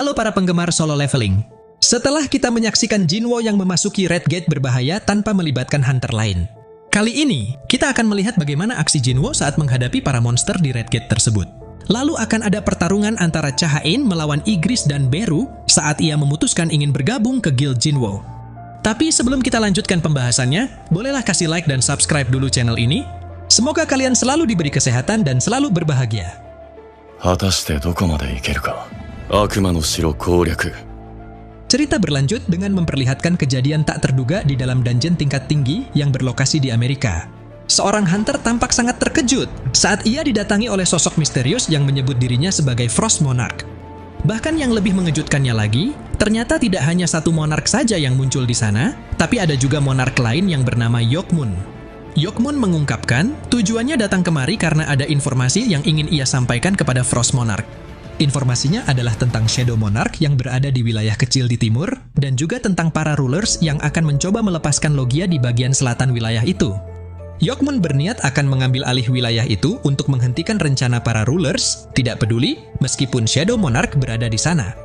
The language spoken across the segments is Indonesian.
Halo para penggemar solo leveling. Setelah kita menyaksikan Jinwo yang memasuki Red Gate berbahaya tanpa melibatkan hunter lain, kali ini kita akan melihat bagaimana aksi Jinwo saat menghadapi para monster di Red Gate tersebut. Lalu akan ada pertarungan antara Cha-Hain melawan Igris dan Beru saat ia memutuskan ingin bergabung ke Guild Jinwo. Tapi sebelum kita lanjutkan pembahasannya, bolehlah kasih like dan subscribe dulu channel ini. Semoga kalian selalu diberi kesehatan dan selalu berbahagia. 果たしてどこまで行けるか。悪魔の城攻略。 Cerita berlanjut dengan memperlihatkan kejadian tak terduga di dalam dungeon tingkat tinggi yang berlokasi di Amerika. Seorang hunter tampak sangat terkejut saat ia didatangi oleh sosok misterius yang menyebut dirinya sebagai Frost Monarch. Bahkan yang lebih mengejutkannya lagi, ternyata tidak hanya satu monark saja yang muncul di sana, tapi ada juga monark lain yang bernama Yokmun. Yokmun mengungkapkan tujuannya datang kemari karena ada informasi yang ingin ia sampaikan kepada Frost Monarch. Informasinya adalah tentang Shadow Monarch yang berada di wilayah kecil di timur, dan juga tentang para rulers yang akan mencoba melepaskan Logia di bagian selatan wilayah itu. Yokmun berniat akan mengambil alih wilayah itu untuk menghentikan rencana para rulers, tidak peduli meskipun Shadow Monarch berada di sana.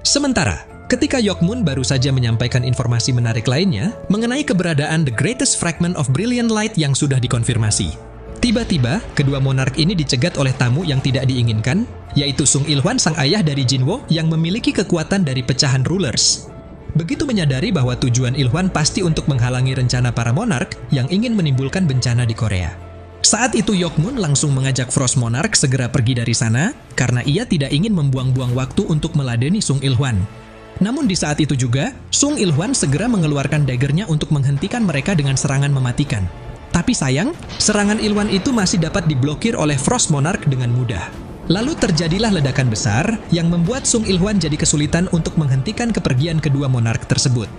Sementara, ketika Yokmun baru saja menyampaikan informasi menarik lainnya mengenai keberadaan The Greatest Fragment of Brilliant Light yang sudah dikonfirmasi. Tiba-tiba, kedua monark ini dicegat oleh tamu yang tidak diinginkan, yaitu Sung Il-hwan sang ayah dari Jinwo yang memiliki kekuatan dari pecahan rulers. Begitu menyadari bahwa tujuan Il-hwan pasti untuk menghalangi rencana para monark yang ingin menimbulkan bencana di Korea. Saat itu Yokmun langsung mengajak Frost Monarch segera pergi dari sana karena ia tidak ingin membuang-buang waktu untuk meladeni Sung Il-hwan. Namun di saat itu juga, Sung Il-hwan segera mengeluarkan daggernya untuk menghentikan mereka dengan serangan mematikan. Tapi sayang, serangan Il-hwan itu masih dapat diblokir oleh Frost Monarch dengan mudah. Lalu terjadilah ledakan besar yang membuat Sung Il-hwan jadi kesulitan untuk menghentikan kepergian kedua monark tersebut.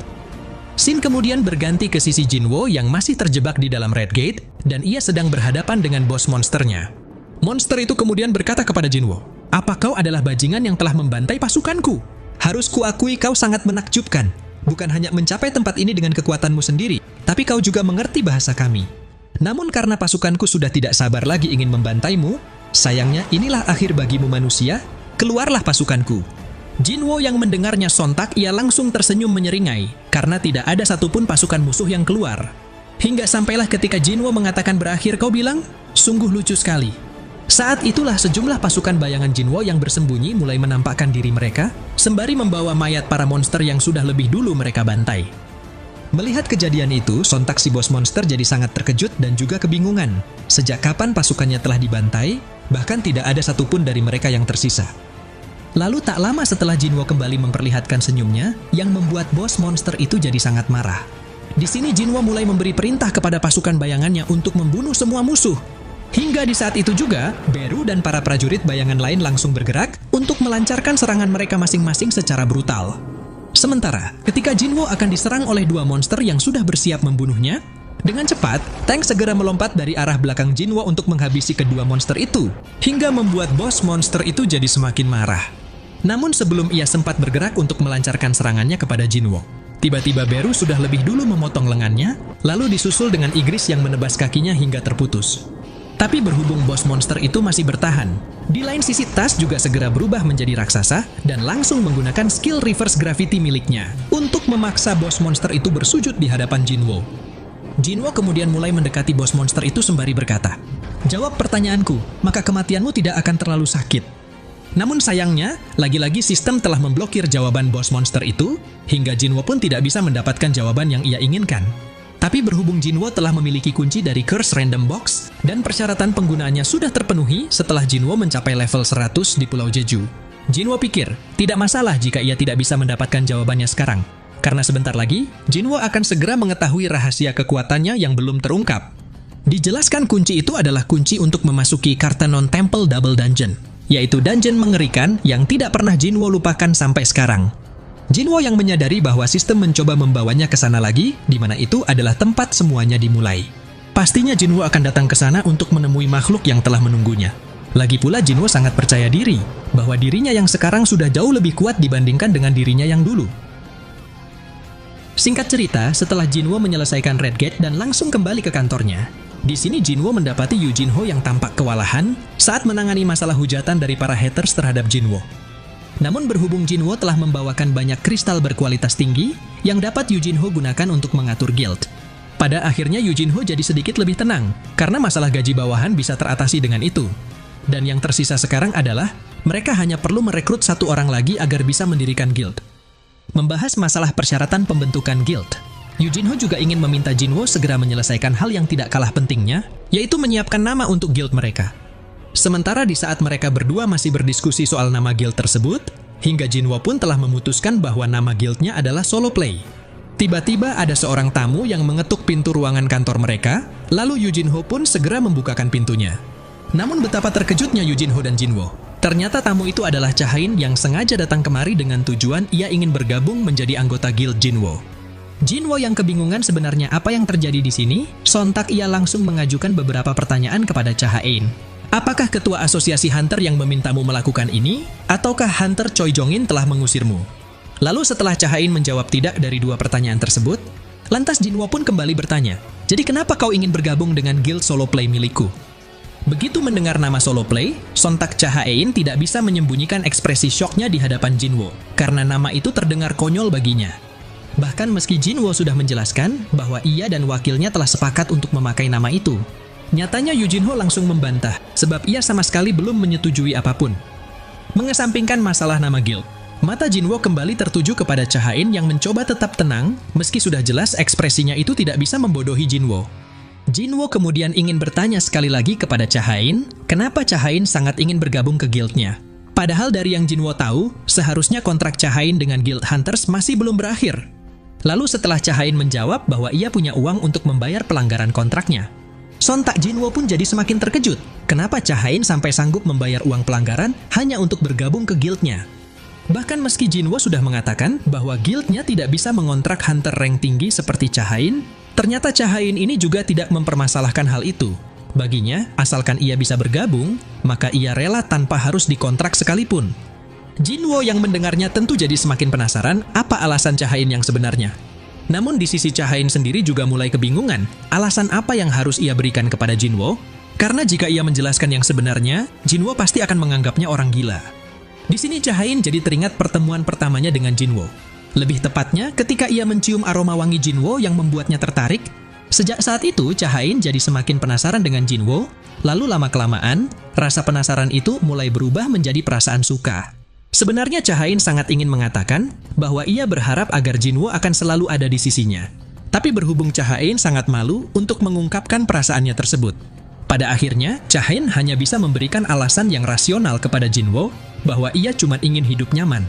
Scene kemudian berganti ke sisi Jinwo yang masih terjebak di dalam Red Gate dan ia sedang berhadapan dengan bos monsternya. Monster itu kemudian berkata kepada Jinwo, "Apa kau adalah bajingan yang telah membantai pasukanku? Harus kuakui kau sangat menakjubkan. Bukan hanya mencapai tempat ini dengan kekuatanmu sendiri, tapi kau juga mengerti bahasa kami. Namun karena pasukanku sudah tidak sabar lagi ingin membantaimu, sayangnya inilah akhir bagimu manusia, keluarlah pasukanku." Jinwo yang mendengarnya sontak, ia langsung tersenyum menyeringai, karena tidak ada satupun pasukan musuh yang keluar. Hingga sampailah ketika Jinwo mengatakan berakhir, kau bilang, sungguh lucu sekali. Saat itulah sejumlah pasukan bayangan Jinwo yang bersembunyi mulai menampakkan diri mereka, sembari membawa mayat para monster yang sudah lebih dulu mereka bantai. Melihat kejadian itu, sontak si bos monster jadi sangat terkejut dan juga kebingungan. Sejak kapan pasukannya telah dibantai, bahkan tidak ada satupun dari mereka yang tersisa. Lalu tak lama setelah Jinwo kembali memperlihatkan senyumnya, yang membuat bos monster itu jadi sangat marah. Di sini Jinwo mulai memberi perintah kepada pasukan bayangannya untuk membunuh semua musuh. Hingga di saat itu juga, Beru dan para prajurit bayangan lain langsung bergerak untuk melancarkan serangan mereka masing-masing secara brutal. Sementara, ketika Jinwo akan diserang oleh dua monster yang sudah bersiap membunuhnya, dengan cepat, tank segera melompat dari arah belakang Jinwo untuk menghabisi kedua monster itu, hingga membuat bos monster itu jadi semakin marah. Namun sebelum ia sempat bergerak untuk melancarkan serangannya kepada Jinwo, tiba-tiba Beru sudah lebih dulu memotong lengannya, lalu disusul dengan Igris yang menebas kakinya hingga terputus. Tapi berhubung bos monster itu masih bertahan, di lain sisi Tas juga segera berubah menjadi raksasa dan langsung menggunakan skill reverse gravity miliknya untuk memaksa bos monster itu bersujud di hadapan Jinwo. Jinwo kemudian mulai mendekati bos monster itu sembari berkata, "Jawab pertanyaanku, maka kematianmu tidak akan terlalu sakit." Namun sayangnya, lagi-lagi sistem telah memblokir jawaban bos monster itu, hingga Jinwo pun tidak bisa mendapatkan jawaban yang ia inginkan. Tapi berhubung Jinwo telah memiliki kunci dari Curse Random Box, dan persyaratan penggunaannya sudah terpenuhi setelah Jinwo mencapai level 100 di Pulau Jeju. Jinwo pikir, tidak masalah jika ia tidak bisa mendapatkan jawabannya sekarang, karena sebentar lagi, Jinwo akan segera mengetahui rahasia kekuatannya yang belum terungkap. Dijelaskan kunci itu adalah kunci untuk memasuki Kartanon Temple Double Dungeon, yaitu dungeon mengerikan yang tidak pernah Jinwo lupakan sampai sekarang. Jinwo yang menyadari bahwa sistem mencoba membawanya ke sana lagi, di mana itu adalah tempat semuanya dimulai. Pastinya Jinwo akan datang ke sana untuk menemui makhluk yang telah menunggunya. Lagi pula Jinwo sangat percaya diri, bahwa dirinya yang sekarang sudah jauh lebih kuat dibandingkan dengan dirinya yang dulu. Singkat cerita, setelah Jinwo menyelesaikan Red Gate dan langsung kembali ke kantornya, di sini Jinwo mendapati Yu Jinho yang tampak kewalahan saat menangani masalah hujatan dari para haters terhadap Jinwo. Namun berhubung Jinwo telah membawakan banyak kristal berkualitas tinggi yang dapat Yujinho gunakan untuk mengatur guild. Pada akhirnya Yujinho jadi sedikit lebih tenang, karena masalah gaji bawahan bisa teratasi dengan itu. Dan yang tersisa sekarang adalah, mereka hanya perlu merekrut satu orang lagi agar bisa mendirikan guild. Membahas masalah persyaratan pembentukan guild, Yujinho juga ingin meminta Jinwo segera menyelesaikan hal yang tidak kalah pentingnya, yaitu menyiapkan nama untuk guild mereka. Sementara di saat mereka berdua masih berdiskusi soal nama guild tersebut, hingga Jinwo pun telah memutuskan bahwa nama guildnya adalah Solo Play. Tiba-tiba ada seorang tamu yang mengetuk pintu ruangan kantor mereka, lalu Yujinho pun segera membukakan pintunya. Namun betapa terkejutnya Yujinho dan Jinwo. Ternyata tamu itu adalah Cha-Hain yang sengaja datang kemari dengan tujuan ia ingin bergabung menjadi anggota guild Jinwo. Jinwo yang kebingungan sebenarnya apa yang terjadi di sini, sontak ia langsung mengajukan beberapa pertanyaan kepada Cha-Hain. Apakah ketua asosiasi Hunter yang memintamu melakukan ini, ataukah Hunter Choi Jong-in telah mengusirmu? Lalu setelah Cha-Hain menjawab tidak dari dua pertanyaan tersebut, lantas Jinwo pun kembali bertanya, jadi kenapa kau ingin bergabung dengan guild Solo Play milikku? Begitu mendengar nama Solo Play, sontak Cha-Hain tidak bisa menyembunyikan ekspresi syoknya di hadapan Jinwo, karena nama itu terdengar konyol baginya. Bahkan meski Jinwo sudah menjelaskan bahwa ia dan wakilnya telah sepakat untuk memakai nama itu, nyatanya Yujinho langsung membantah, sebab ia sama sekali belum menyetujui apapun. Mengesampingkan masalah nama guild, mata Jinwo kembali tertuju kepada Cha-Hain yang mencoba tetap tenang, meski sudah jelas ekspresinya itu tidak bisa membodohi Jinwo. Jinwo kemudian ingin bertanya sekali lagi kepada Cha-Hain, kenapa Cha-Hain sangat ingin bergabung ke guildnya. Padahal dari yang Jinwo tahu, seharusnya kontrak Cha-Hain dengan Guild Hunters masih belum berakhir. Lalu setelah Cha-Hain menjawab bahwa ia punya uang untuk membayar pelanggaran kontraknya, sontak Jinwo pun jadi semakin terkejut. Kenapa Cha-Hain sampai sanggup membayar uang pelanggaran hanya untuk bergabung ke guildnya? Bahkan meski Jinwo sudah mengatakan bahwa guildnya tidak bisa mengontrak hunter rank tinggi seperti Cha-Hain, ternyata Cha-Hain ini juga tidak mempermasalahkan hal itu. Baginya, asalkan ia bisa bergabung, maka ia rela tanpa harus dikontrak sekalipun. Jinwo yang mendengarnya tentu jadi semakin penasaran apa alasan Cha-Hain yang sebenarnya. Namun di sisi Cha-Hain sendiri juga mulai kebingungan, alasan apa yang harus ia berikan kepada Jinwo? Karena jika ia menjelaskan yang sebenarnya, Jinwo pasti akan menganggapnya orang gila. Di sini Cha-Hain jadi teringat pertemuan pertamanya dengan Jinwo. Lebih tepatnya, ketika ia mencium aroma wangi Jinwo yang membuatnya tertarik, sejak saat itu Cha-Hain jadi semakin penasaran dengan Jinwo, lalu lama-kelamaan, rasa penasaran itu mulai berubah menjadi perasaan suka. Sebenarnya Cha-Hain sangat ingin mengatakan bahwa ia berharap agar Jinwo akan selalu ada di sisinya. Tapi berhubung Cha-Hain sangat malu untuk mengungkapkan perasaannya tersebut. Pada akhirnya, Cha-Hain hanya bisa memberikan alasan yang rasional kepada Jinwo bahwa ia cuma ingin hidup nyaman.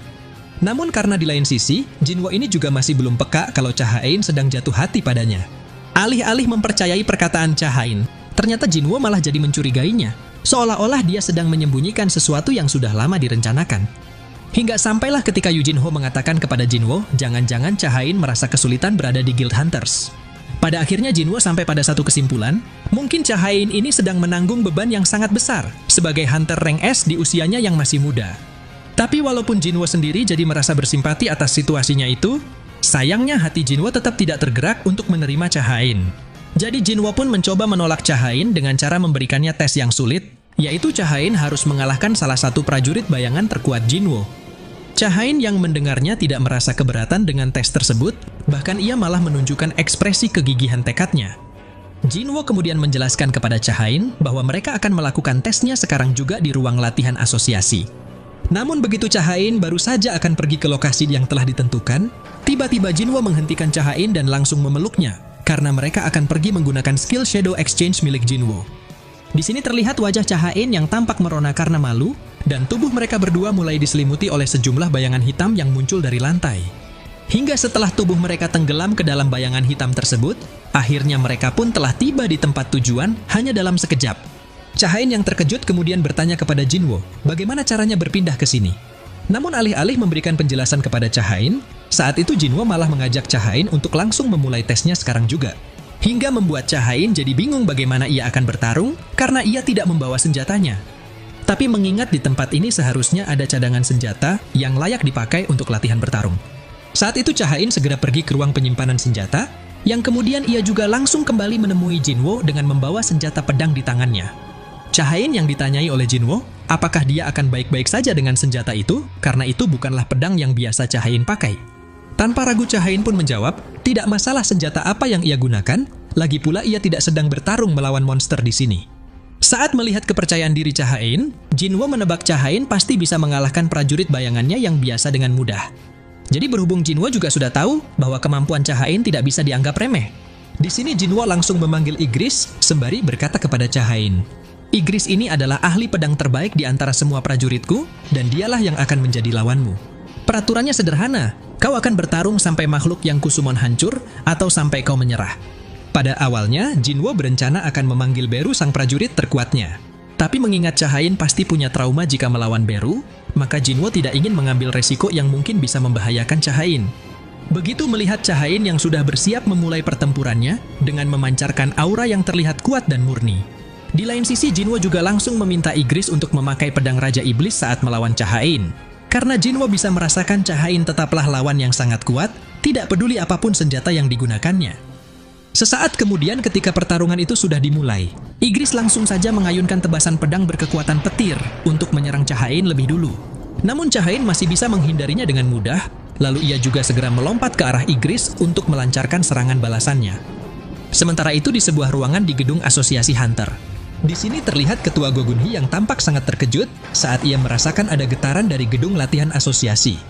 Namun karena di lain sisi, Jinwo ini juga masih belum peka kalau Cha-Hain sedang jatuh hati padanya. Alih-alih mempercayai perkataan Cha-Hain, ternyata Jinwo malah jadi mencurigainya, seolah-olah dia sedang menyembunyikan sesuatu yang sudah lama direncanakan. Hingga sampailah ketika Yujinho mengatakan kepada Jinwo, jangan-jangan Cha-Hain merasa kesulitan berada di Guild Hunters. Pada akhirnya Jinwo sampai pada satu kesimpulan, mungkin Cha-Hain ini sedang menanggung beban yang sangat besar sebagai Hunter rank S di usianya yang masih muda. Tapi walaupun Jinwo sendiri jadi merasa bersimpati atas situasinya itu, sayangnya hati Jinwo tetap tidak tergerak untuk menerima Cha-Hain. Jadi Jinwo pun mencoba menolak Cha-Hain dengan cara memberikannya tes yang sulit, yaitu Cha-Hain harus mengalahkan salah satu prajurit bayangan terkuat Jinwo. Cha-Hain yang mendengarnya tidak merasa keberatan dengan tes tersebut, bahkan ia malah menunjukkan ekspresi kegigihan tekadnya. Jinwo kemudian menjelaskan kepada Cha-Hain bahwa mereka akan melakukan tesnya sekarang juga di ruang latihan asosiasi. Namun begitu Cha-Hain baru saja akan pergi ke lokasi yang telah ditentukan, tiba-tiba Jinwo menghentikan Cha-Hain dan langsung memeluknya, karena mereka akan pergi menggunakan skill Shadow Exchange milik Jinwo. Di sini terlihat wajah Cha-Hain yang tampak merona karena malu, dan tubuh mereka berdua mulai diselimuti oleh sejumlah bayangan hitam yang muncul dari lantai. Hingga setelah tubuh mereka tenggelam ke dalam bayangan hitam tersebut, akhirnya mereka pun telah tiba di tempat tujuan hanya dalam sekejap. Cha-Hain yang terkejut kemudian bertanya kepada Jinwo, bagaimana caranya berpindah ke sini. Namun alih-alih memberikan penjelasan kepada Cha-Hain, saat itu Jinwo malah mengajak Cha-Hain untuk langsung memulai tesnya sekarang juga. Hingga membuat Cha-Hain jadi bingung bagaimana ia akan bertarung karena ia tidak membawa senjatanya. Tapi mengingat di tempat ini seharusnya ada cadangan senjata yang layak dipakai untuk latihan bertarung. Saat itu Cha-Hain segera pergi ke ruang penyimpanan senjata, yang kemudian ia juga langsung kembali menemui Jinwo dengan membawa senjata pedang di tangannya. Chahain yang ditanyai oleh Jinwo, apakah dia akan baik-baik saja dengan senjata itu, karena itu bukanlah pedang yang biasa Chahain pakai. Tanpa ragu Chahain pun menjawab, tidak masalah senjata apa yang ia gunakan, lagi pula ia tidak sedang bertarung melawan monster di sini. Saat melihat kepercayaan diri Chahain, Jinwo menebak Chahain pasti bisa mengalahkan prajurit bayangannya yang biasa dengan mudah. Jadi berhubung Jinwo juga sudah tahu bahwa kemampuan Chahain tidak bisa dianggap remeh. Di sini Jinwo langsung memanggil Igris sembari berkata kepada Chahain, Igris ini adalah ahli pedang terbaik di antara semua prajuritku, dan dialah yang akan menjadi lawanmu. Peraturannya sederhana, kau akan bertarung sampai makhluk yang Kusumon hancur, atau sampai kau menyerah. Pada awalnya, Jinwo berencana akan memanggil Beru sang prajurit terkuatnya. Tapi mengingat Chahain pasti punya trauma jika melawan Beru, maka Jinwo tidak ingin mengambil resiko yang mungkin bisa membahayakan Chahain. Begitu melihat Chahain yang sudah bersiap memulai pertempurannya, dengan memancarkan aura yang terlihat kuat dan murni. Di lain sisi, Jinwo juga langsung meminta Igris untuk memakai pedang Raja Iblis saat melawan Chahain. Karena Jinwo bisa merasakan Chahain tetaplah lawan yang sangat kuat, tidak peduli apapun senjata yang digunakannya. Sesaat kemudian ketika pertarungan itu sudah dimulai, Igris langsung saja mengayunkan tebasan pedang berkekuatan petir untuk menyerang Chahain lebih dulu. Namun Chahain masih bisa menghindarinya dengan mudah, lalu ia juga segera melompat ke arah Igris untuk melancarkan serangan balasannya. Sementara itu di sebuah ruangan di gedung Asosiasi Hunter. Di sini terlihat Ketua Gogunhi yang tampak sangat terkejut saat ia merasakan ada getaran dari gedung latihan asosiasi.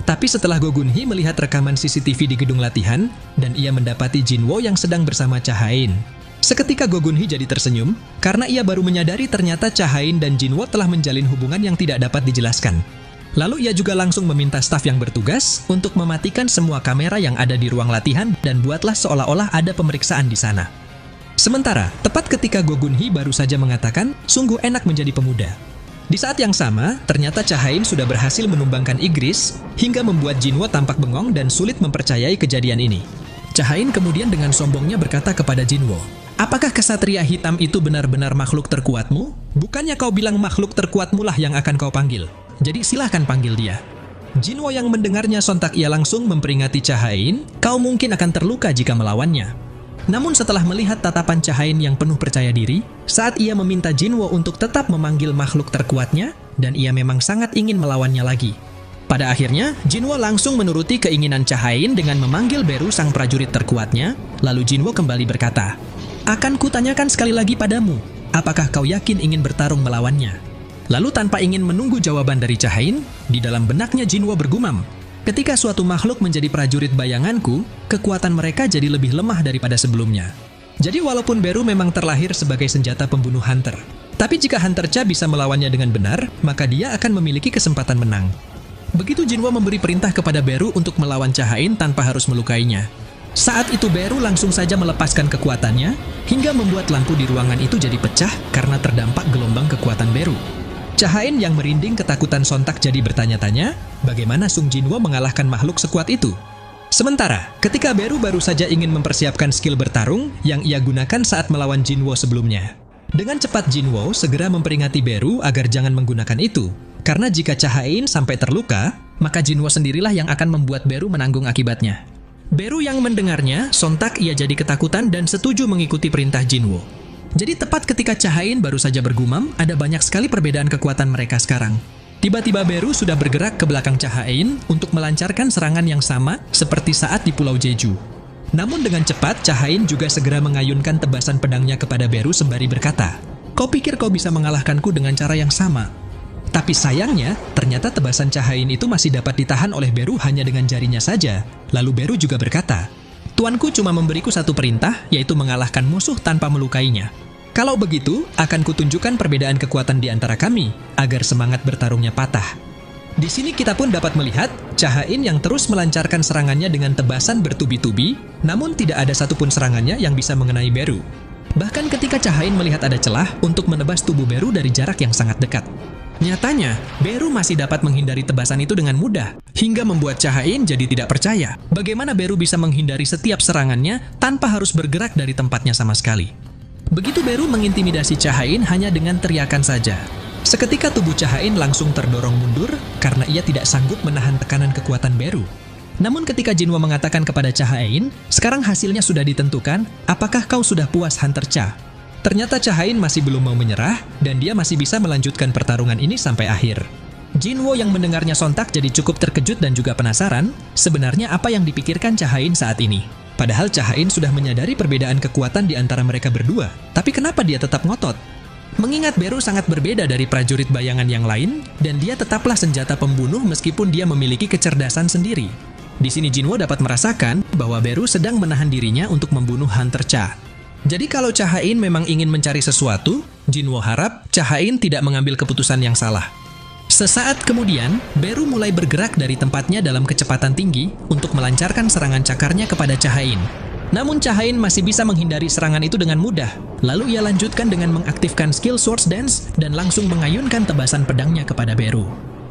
Tapi setelah Gogunhi melihat rekaman CCTV di gedung latihan, dan ia mendapati Jinwo yang sedang bersama Chahain. Seketika Gogunhi jadi tersenyum, karena ia baru menyadari ternyata Chahain dan Jinwo telah menjalin hubungan yang tidak dapat dijelaskan. Lalu ia juga langsung meminta staf yang bertugas untuk mematikan semua kamera yang ada di ruang latihan dan buatlah seolah-olah ada pemeriksaan di sana. Sementara, tepat ketika Gogunhi baru saja mengatakan, sungguh enak menjadi pemuda. Di saat yang sama, ternyata Chahain sudah berhasil menumbangkan Igris, hingga membuat Jinwo tampak bengong dan sulit mempercayai kejadian ini. Chahain kemudian dengan sombongnya berkata kepada Jinwo, apakah kesatria hitam itu benar-benar makhluk terkuatmu? Bukannya kau bilang makhluk terkuatmu lah yang akan kau panggil. Jadi silahkan panggil dia. Jinwo yang mendengarnya sontak ia langsung memperingati Chahain, kau mungkin akan terluka jika melawannya. Namun setelah melihat tatapan Chahain yang penuh percaya diri, saat ia meminta Jinwo untuk tetap memanggil makhluk terkuatnya, dan ia memang sangat ingin melawannya lagi. Pada akhirnya, Jinwo langsung menuruti keinginan Chahain dengan memanggil Beru sang prajurit terkuatnya, lalu Jinwo kembali berkata, akan kutanyakan sekali lagi padamu, apakah kau yakin ingin bertarung melawannya? Lalu tanpa ingin menunggu jawaban dari Chahain, di dalam benaknya Jinwo bergumam, ketika suatu makhluk menjadi prajurit bayanganku, kekuatan mereka jadi lebih lemah daripada sebelumnya. Jadi walaupun Beru memang terlahir sebagai senjata pembunuh Hunter, tapi jika Hunter Cha bisa melawannya dengan benar, maka dia akan memiliki kesempatan menang. Begitu Jinwo memberi perintah kepada Beru untuk melawan Chahain tanpa harus melukainya. Saat itu Beru langsung saja melepaskan kekuatannya, hingga membuat lampu di ruangan itu jadi pecah karena terdampak gelombang kekuatan Beru. Chahain yang merinding ketakutan sontak jadi bertanya-tanya, bagaimana Sung Jinwo mengalahkan makhluk sekuat itu? Sementara, ketika Beru baru saja ingin mempersiapkan skill bertarung yang ia gunakan saat melawan Jinwo sebelumnya. Dengan cepat Jinwo segera memperingati Beru agar jangan menggunakan itu, karena jika Chahain sampai terluka, maka Jinwo sendirilah yang akan membuat Beru menanggung akibatnya. Beru yang mendengarnya, sontak ia jadi ketakutan dan setuju mengikuti perintah Jinwo. Jadi tepat ketika Chahain baru saja bergumam, ada banyak sekali perbedaan kekuatan mereka sekarang. Tiba-tiba Beru sudah bergerak ke belakang Chahain untuk melancarkan serangan yang sama seperti saat di Pulau Jeju. Namun dengan cepat, Chahain juga segera mengayunkan tebasan pedangnya kepada Beru sembari berkata, kau pikir kau bisa mengalahkanku dengan cara yang sama? Tapi sayangnya, ternyata tebasan Chahain itu masih dapat ditahan oleh Beru hanya dengan jarinya saja. Lalu Beru juga berkata, Tuanku cuma memberiku satu perintah, yaitu mengalahkan musuh tanpa melukainya. Kalau begitu, akan kutunjukkan perbedaan kekuatan di antara kami, agar semangat bertarungnya patah. Di sini kita pun dapat melihat, Chahain yang terus melancarkan serangannya dengan tebasan bertubi-tubi, namun tidak ada satupun serangannya yang bisa mengenai Beru. Bahkan ketika Chahain melihat ada celah untuk menebas tubuh Beru dari jarak yang sangat dekat. Nyatanya, Beru masih dapat menghindari tebasan itu dengan mudah, hingga membuat Chahain jadi tidak percaya bagaimana Beru bisa menghindari setiap serangannya tanpa harus bergerak dari tempatnya sama sekali. Begitu Beru mengintimidasi Chahain hanya dengan teriakan saja. Seketika tubuh Chahain langsung terdorong mundur karena ia tidak sanggup menahan tekanan kekuatan Beru. Namun ketika Jinwo mengatakan kepada Chahain, sekarang hasilnya sudah ditentukan, apakah kau sudah puas Hunter Cha? Ternyata Cha-Hain masih belum mau menyerah, dan dia masih bisa melanjutkan pertarungan ini sampai akhir. Jinwo yang mendengarnya sontak jadi cukup terkejut dan juga penasaran, sebenarnya apa yang dipikirkan Cha-Hain saat ini. Padahal Cha-Hain sudah menyadari perbedaan kekuatan di antara mereka berdua, tapi kenapa dia tetap ngotot? Mengingat Beru sangat berbeda dari prajurit bayangan yang lain, dan dia tetaplah senjata pembunuh meskipun dia memiliki kecerdasan sendiri. Di sini Jinwo dapat merasakan bahwa Beru sedang menahan dirinya untuk membunuh Hunter Cha. Jadi kalau Cha-Hain memang ingin mencari sesuatu, Jinwo harap Cha-Hain tidak mengambil keputusan yang salah. Sesaat kemudian, Beru mulai bergerak dari tempatnya dalam kecepatan tinggi untuk melancarkan serangan cakarnya kepada Cha-Hain. Namun Cha-Hain masih bisa menghindari serangan itu dengan mudah. Lalu ia lanjutkan dengan mengaktifkan skill Swords Dance dan langsung mengayunkan tebasan pedangnya kepada Beru.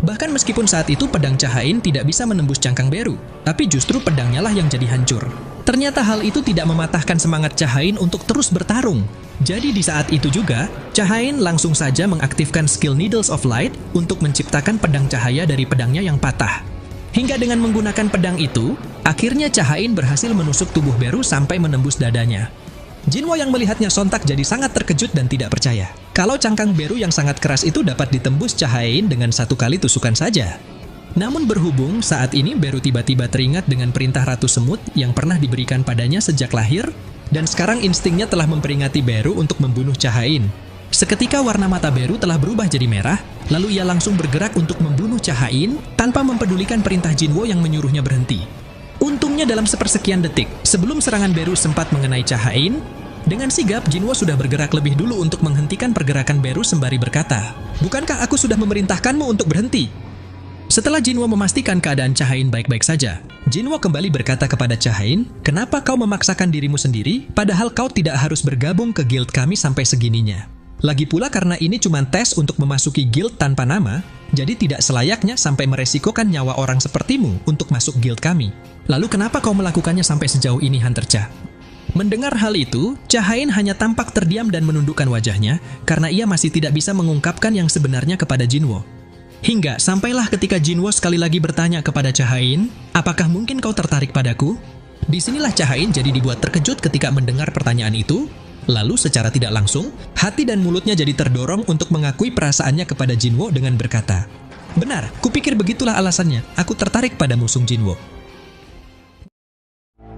Bahkan meskipun saat itu pedang Cha-Hain tidak bisa menembus cangkang Beru, tapi justru pedangnya lah yang jadi hancur. Ternyata hal itu tidak mematahkan semangat Cha-Hain untuk terus bertarung. Jadi di saat itu juga, Cha-Hain langsung saja mengaktifkan skill Needles of Light untuk menciptakan pedang cahaya dari pedangnya yang patah. Hingga dengan menggunakan pedang itu, akhirnya Cha-Hain berhasil menusuk tubuh Beru sampai menembus dadanya. Jinwo yang melihatnya sontak jadi sangat terkejut dan tidak percaya kalau cangkang Beru yang sangat keras itu dapat ditembus Cha-Hain dengan satu kali tusukan saja. Namun berhubung saat ini Beru tiba-tiba teringat dengan perintah Ratu Semut yang pernah diberikan padanya sejak lahir, dan sekarang instingnya telah memperingati Beru untuk membunuh Cha-Hain. Seketika warna mata Beru telah berubah jadi merah, lalu ia langsung bergerak untuk membunuh Cha-Hain tanpa mempedulikan perintah Jinwo yang menyuruhnya berhenti. Untungnya dalam sepersekian detik, sebelum serangan Beru sempat mengenai Cha-Hain, dengan sigap Jinwo sudah bergerak lebih dulu untuk menghentikan pergerakan Beru sembari berkata, "Bukankah aku sudah memerintahkanmu untuk berhenti?" Setelah Jinwo memastikan keadaan Cha-Hain baik-baik saja, Jinwo kembali berkata kepada Cha-Hain, "Kenapa kau memaksakan dirimu sendiri, padahal kau tidak harus bergabung ke guild kami sampai segininya? Lagi pula karena ini cuma tes untuk memasuki guild tanpa nama, jadi tidak selayaknya sampai meresikokan nyawa orang sepertimu untuk masuk guild kami. Lalu kenapa kau melakukannya sampai sejauh ini, Hunter Cha?" Mendengar hal itu, Cha-Hain hanya tampak terdiam dan menundukkan wajahnya, karena ia masih tidak bisa mengungkapkan yang sebenarnya kepada Jinwo. Hingga sampailah ketika Jinwo sekali lagi bertanya kepada Cha-Hain, "Apakah mungkin kau tertarik padaku?" Disinilah Cha-Hain jadi dibuat terkejut ketika mendengar pertanyaan itu. Lalu secara tidak langsung, hati dan mulutnya jadi terdorong untuk mengakui perasaannya kepada Jinwo dengan berkata, "Benar, kupikir begitulah alasannya. Aku tertarik pada musuh Jinwo."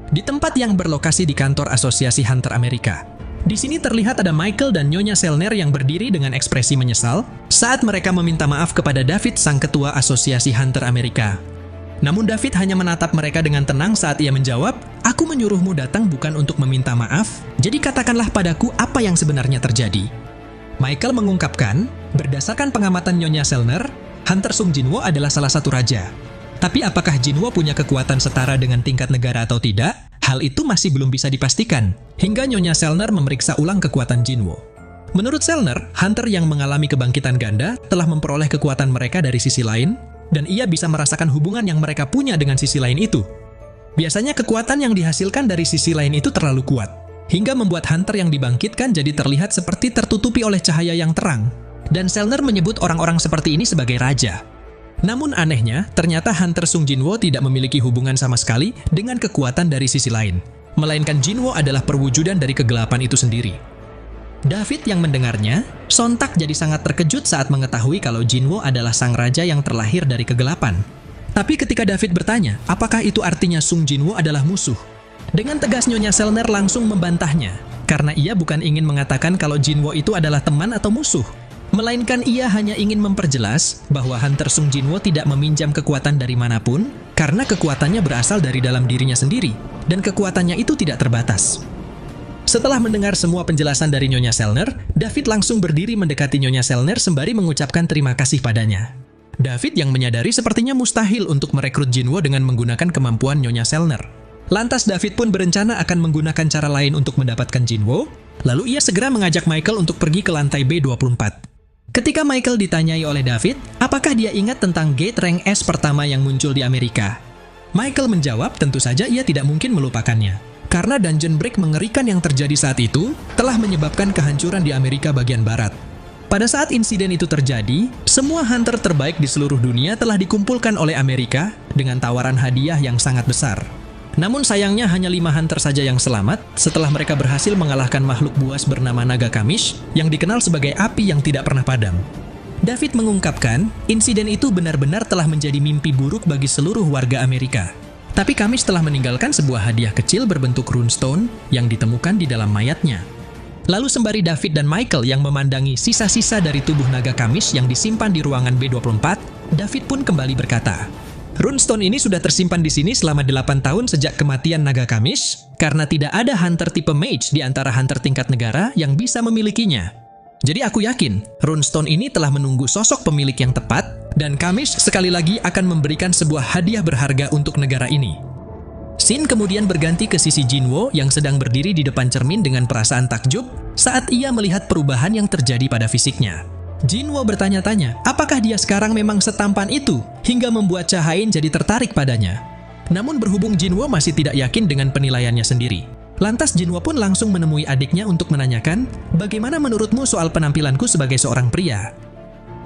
Di tempat yang berlokasi di kantor Asosiasi Hunter Amerika, di sini terlihat ada Michael dan Nyonya Selner yang berdiri dengan ekspresi menyesal saat mereka meminta maaf kepada David, sang ketua Asosiasi Hunter Amerika. Namun David hanya menatap mereka dengan tenang saat ia menjawab, "Aku menyuruhmu datang bukan untuk meminta maaf, jadi katakanlah padaku apa yang sebenarnya terjadi." Michael mengungkapkan, berdasarkan pengamatan Nyonya Selner, Hunter Sung Jinwo adalah salah satu raja. Tapi apakah Jinwo punya kekuatan setara dengan tingkat negara atau tidak? Hal itu masih belum bisa dipastikan, hingga Nyonya Selner memeriksa ulang kekuatan Jinwo. Menurut Selner, Hunter yang mengalami kebangkitan ganda telah memperoleh kekuatan mereka dari sisi lain, dan ia bisa merasakan hubungan yang mereka punya dengan sisi lain itu. Biasanya kekuatan yang dihasilkan dari sisi lain itu terlalu kuat, hingga membuat Hunter yang dibangkitkan jadi terlihat seperti tertutupi oleh cahaya yang terang, dan Selner menyebut orang-orang seperti ini sebagai raja. Namun anehnya, ternyata Hunter Sung Jinwo tidak memiliki hubungan sama sekali dengan kekuatan dari sisi lain, melainkan Jinwo adalah perwujudan dari kegelapan itu sendiri. David yang mendengarnya, sontak jadi sangat terkejut saat mengetahui kalau Jinwo adalah sang raja yang terlahir dari kegelapan. Tapi ketika David bertanya, apakah itu artinya Sung Jinwo adalah musuh? Dengan tegas Nyonya Selner langsung membantahnya, karena ia bukan ingin mengatakan kalau Jinwo itu adalah teman atau musuh, melainkan ia hanya ingin memperjelas bahwa Hunter Sung Jinwo tidak meminjam kekuatan dari manapun, karena kekuatannya berasal dari dalam dirinya sendiri, dan kekuatannya itu tidak terbatas. Setelah mendengar semua penjelasan dari Nyonya Selner, David langsung berdiri mendekati Nyonya Selner sembari mengucapkan terima kasih padanya. David yang menyadari sepertinya mustahil untuk merekrut Jinwo dengan menggunakan kemampuan Nyonya Selner. Lantas David pun berencana akan menggunakan cara lain untuk mendapatkan Jinwo, lalu ia segera mengajak Michael untuk pergi ke lantai B24. Ketika Michael ditanyai oleh David, apakah dia ingat tentang Gate Rank S pertama yang muncul di Amerika? Michael menjawab tentu saja ia tidak mungkin melupakannya, karena dungeon break mengerikan yang terjadi saat itu telah menyebabkan kehancuran di Amerika bagian barat. Pada saat insiden itu terjadi, semua hunter terbaik di seluruh dunia telah dikumpulkan oleh Amerika dengan tawaran hadiah yang sangat besar. Namun sayangnya hanya 5 hunter saja yang selamat setelah mereka berhasil mengalahkan makhluk buas bernama Naga Kamish yang dikenal sebagai api yang tidak pernah padam. David mengungkapkan, insiden itu benar-benar telah menjadi mimpi buruk bagi seluruh warga Amerika. Tapi Kamish telah meninggalkan sebuah hadiah kecil berbentuk runestone yang ditemukan di dalam mayatnya. Lalu sembari David dan Michael yang memandangi sisa-sisa dari tubuh Naga Kamish yang disimpan di ruangan B24, David pun kembali berkata, "Runestone ini sudah tersimpan di sini selama 8 tahun sejak kematian Naga Kamish, karena tidak ada hunter tipe mage di antara hunter tingkat negara yang bisa memilikinya. Jadi aku yakin, runestone ini telah menunggu sosok pemilik yang tepat, dan Kamish sekali lagi akan memberikan sebuah hadiah berharga untuk negara ini." Scene kemudian berganti ke sisi Jinwo yang sedang berdiri di depan cermin dengan perasaan takjub saat ia melihat perubahan yang terjadi pada fisiknya. Jinwo bertanya-tanya, apakah dia sekarang memang setampan itu hingga membuat Cha Hain jadi tertarik padanya. Namun berhubung Jinwo masih tidak yakin dengan penilaiannya sendiri. Lantas Jinwo pun langsung menemui adiknya untuk menanyakan, bagaimana menurutmu soal penampilanku sebagai seorang pria?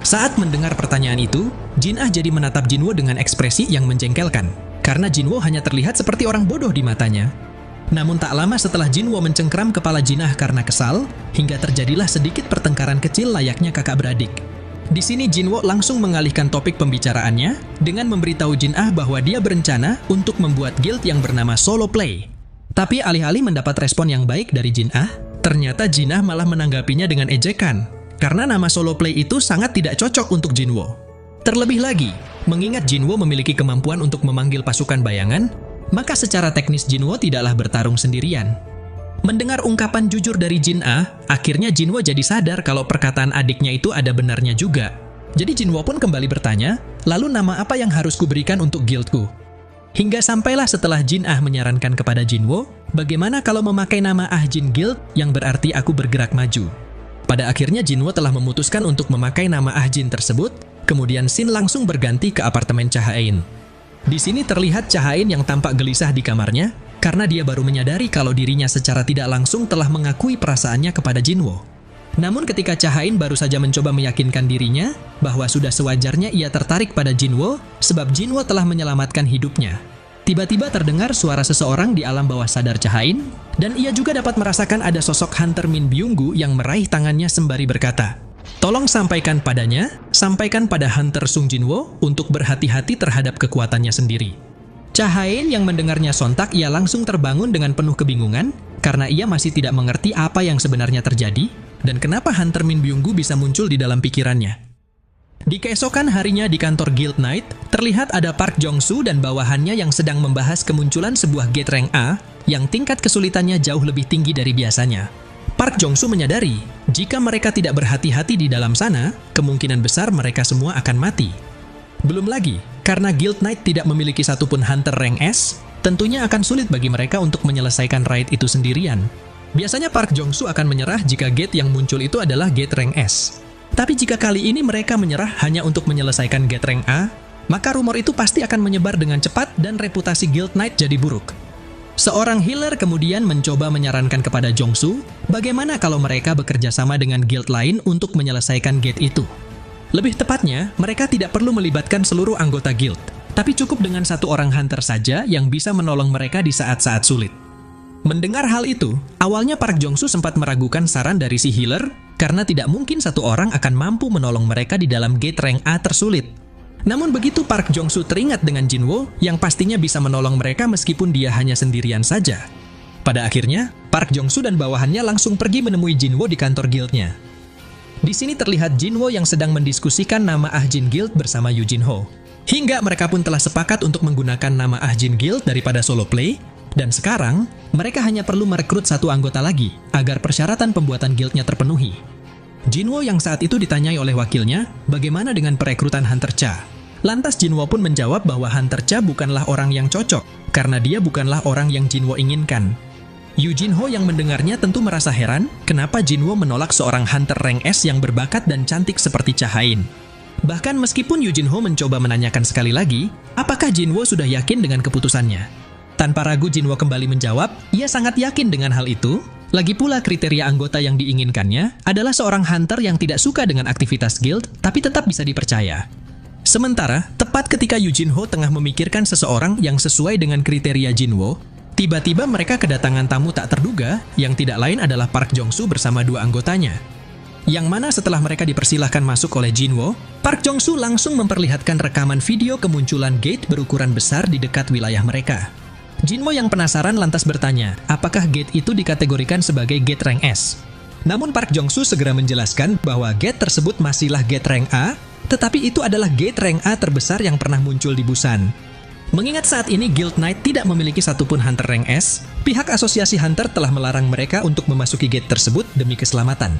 Saat mendengar pertanyaan itu, Jin-ah jadi menatap Jinwo dengan ekspresi yang menjengkelkan, karena Jinwo hanya terlihat seperti orang bodoh di matanya. Namun tak lama setelah Jinwo mencengkram kepala Jin-ah karena kesal, hingga terjadilah sedikit pertengkaran kecil layaknya kakak beradik. Di sini Jinwo langsung mengalihkan topik pembicaraannya dengan memberitahu Jin-ah bahwa dia berencana untuk membuat guild yang bernama Solo Play. Tapi alih-alih mendapat respon yang baik dari Jin-ah, ternyata Jin-ah malah menanggapinya dengan ejekan, karena nama Solo Play itu sangat tidak cocok untuk Jinwo. Terlebih lagi, mengingat Jinwo memiliki kemampuan untuk memanggil pasukan bayangan, maka secara teknis Jinwo tidaklah bertarung sendirian. Mendengar ungkapan jujur dari Jin-ah, akhirnya Jinwo jadi sadar kalau perkataan adiknya itu ada benarnya juga. Jadi Jinwo pun kembali bertanya, lalu nama apa yang harus kuberikan untuk guildku? Hingga sampailah setelah Jin-ah menyarankan kepada Jinwo, bagaimana kalau memakai nama Ah-Jin Guild yang berarti aku bergerak maju. Pada akhirnya Jinwo telah memutuskan untuk memakai nama Ah-Jin tersebut, kemudian scene langsung berganti ke apartemen Cha Hain. Di sini terlihat Cha Hain yang tampak gelisah di kamarnya, karena dia baru menyadari kalau dirinya secara tidak langsung telah mengakui perasaannya kepada Jinwo. Namun ketika Cha Hain baru saja mencoba meyakinkan dirinya bahwa sudah sewajarnya ia tertarik pada Jinwo sebab Jinwo telah menyelamatkan hidupnya. Tiba-tiba terdengar suara seseorang di alam bawah sadar Cha Hain, dan ia juga dapat merasakan ada sosok Hunter Min Byung-gu yang meraih tangannya sembari berkata, "Tolong sampaikan pada Hunter Sung Jinwo untuk berhati-hati terhadap kekuatannya sendiri." Cha Hain yang mendengarnya sontak ia langsung terbangun dengan penuh kebingungan karena ia masih tidak mengerti apa yang sebenarnya terjadi dan kenapa Hunter Min Byung-gu bisa muncul di dalam pikirannya. Di keesokan harinya di kantor Guild Knight, terlihat ada Park Jong-soo dan bawahannya yang sedang membahas kemunculan sebuah gate rank A yang tingkat kesulitannya jauh lebih tinggi dari biasanya. Park Jong-soo menyadari, jika mereka tidak berhati-hati di dalam sana, kemungkinan besar mereka semua akan mati. Belum lagi, karena Guild Knight tidak memiliki satupun Hunter rank S, tentunya akan sulit bagi mereka untuk menyelesaikan raid itu sendirian. Biasanya Park Jong-soo akan menyerah jika gate yang muncul itu adalah gate rank S. Tapi jika kali ini mereka menyerah hanya untuk menyelesaikan gate rank A, maka rumor itu pasti akan menyebar dengan cepat dan reputasi Guild Knight jadi buruk. Seorang healer kemudian mencoba menyarankan kepada Jong-soo, bagaimana kalau mereka bekerja sama dengan guild lain untuk menyelesaikan gate itu. Lebih tepatnya, mereka tidak perlu melibatkan seluruh anggota guild, tapi cukup dengan satu orang hunter saja yang bisa menolong mereka di saat-saat sulit. Mendengar hal itu, awalnya Park Jong-soo sempat meragukan saran dari si healer karena tidak mungkin satu orang akan mampu menolong mereka di dalam gate rank A tersulit. Namun begitu Park Jong-soo teringat dengan Jinwo yang pastinya bisa menolong mereka meskipun dia hanya sendirian saja. Pada akhirnya, Park Jong-soo dan bawahannya langsung pergi menemui Jinwo di kantor guildnya. Di sini terlihat Jinwo yang sedang mendiskusikan nama Ah-Jin Guild bersama Yu Jin-ho. Hingga mereka pun telah sepakat untuk menggunakan nama Ah-Jin Guild daripada Solo Play, dan sekarang mereka hanya perlu merekrut satu anggota lagi agar persyaratan pembuatan guildnya terpenuhi. Jinwo yang saat itu ditanyai oleh wakilnya, bagaimana dengan perekrutan Hunter Cha? Lantas Jinwo pun menjawab bahwa Hunter Cha bukanlah orang yang cocok, karena dia bukanlah orang yang Jinwo inginkan. Yu Jin-ho yang mendengarnya tentu merasa heran, kenapa Jinwo menolak seorang Hunter rank S yang berbakat dan cantik seperti Cha Hain. Bahkan meskipun Yu Jin-ho mencoba menanyakan sekali lagi, apakah Jinwo sudah yakin dengan keputusannya? Tanpa ragu Jinwo kembali menjawab, ia sangat yakin dengan hal itu. Lagi pula kriteria anggota yang diinginkannya adalah seorang hunter yang tidak suka dengan aktivitas guild, tapi tetap bisa dipercaya. Sementara, tepat ketika Yu Jin-ho tengah memikirkan seseorang yang sesuai dengan kriteria Jinwo, tiba-tiba mereka kedatangan tamu tak terduga yang tidak lain adalah Park Jong-soo bersama dua anggotanya. Yang mana setelah mereka dipersilahkan masuk oleh Jinwo, Park Jong-soo langsung memperlihatkan rekaman video kemunculan gate berukuran besar di dekat wilayah mereka. Jinwo yang penasaran lantas bertanya, apakah gate itu dikategorikan sebagai gate rank S? Namun Park Jong-soo segera menjelaskan bahwa gate tersebut masihlah gate rank A, tetapi itu adalah gate rank A terbesar yang pernah muncul di Busan. Mengingat saat ini Guild Knight tidak memiliki satupun hunter rank S, pihak asosiasi hunter telah melarang mereka untuk memasuki gate tersebut demi keselamatan.